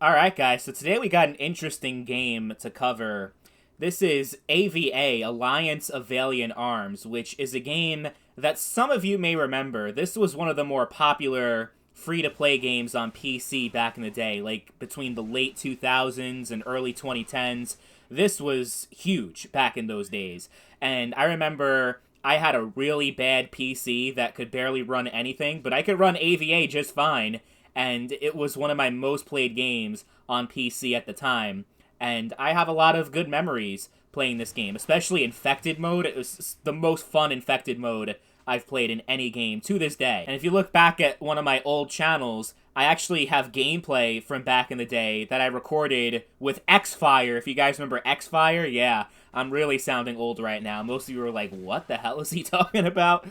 Alright guys, so today we got an interesting game to cover. This is AVA, Alliance of Valiant Arms, which is a game that some of you may remember. This was one of the more popular free-to-play games on PC back in the day, like between the late 2000s and early 2010s. This was huge back in those days. And I remember I had a really bad PC that could barely run anything, but I could run AVA just fine, and it was one of my most played games on PC at the time. And I have a lot of good memories playing this game, especially Infected mode. It was the most fun Infected mode I've played in any game to this day. And if you look back at one of my old channels, I actually have gameplay from back in the day that I recorded with Xfire. If you guys remember Xfire, yeah, I'm really sounding old right now. Most of you were like, what the hell is he talking about?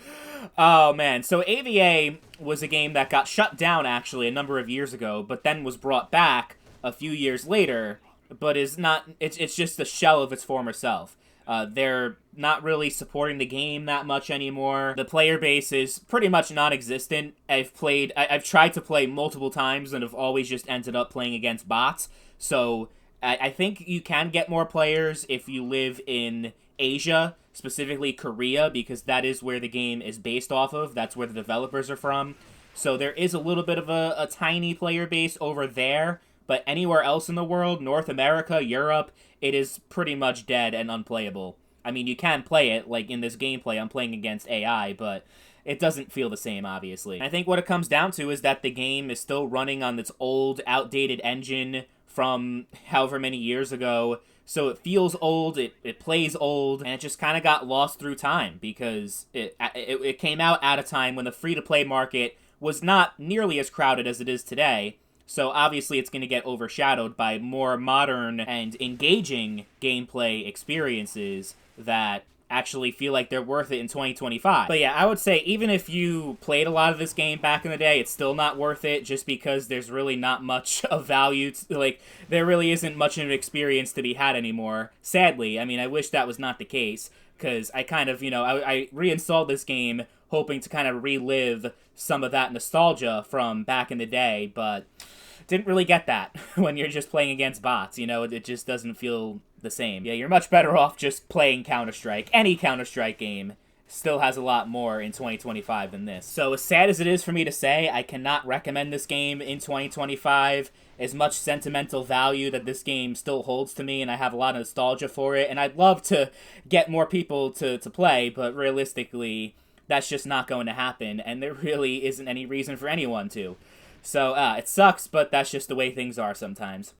Oh, man. So AVA was a game that got shut down, actually, a number of years ago, but then was brought back a few years later, but is not... It's just a shell of its former self. They're not really supporting the game that much anymore. The player base is pretty much non-existent. I've tried to play multiple times and have always just ended up playing against bots. So I think you can get more players if you live in Asia, specifically Korea, because that is where the game is based off of. That's where the developers are from. So there is a little bit of a tiny player base over there, but anywhere else in the world, North America, Europe, it is pretty much dead and unplayable. I mean, you can play it, like in this gameplay, I'm playing against AI, but it doesn't feel the same, obviously. I think what it comes down to is that the game is still running on this old, outdated engine from however many years ago, so it feels old, it plays old, and it just kind of got lost through time, because it came out at a time when the free-to-play market was not nearly as crowded as it is today. So obviously it's going to get overshadowed by more modern and engaging gameplay experiences that actually feel like they're worth it in 2025. But yeah, I would say even if you played a lot of this game back in the day, it's still not worth it just because there's really not much of value. Like, there really isn't much of an experience to be had anymore. Sadly, I mean, I wish that was not the case, because I kind of, I reinstalled this game hoping to kind of relive some of that nostalgia from back in the day, but didn't really get that when you're just playing against bots, it just doesn't feel the same. Yeah, you're much better off just playing Counter-Strike. Any Counter-Strike game still has a lot more in 2025 than this. So as sad as it is for me to say, I cannot recommend this game in 2025. As much sentimental value that this game still holds to me, and I have a lot of nostalgia for it, and I'd love to get more people to play, but realistically, that's just not going to happen, and there really isn't any reason for anyone to. So, it sucks, but that's just the way things are sometimes.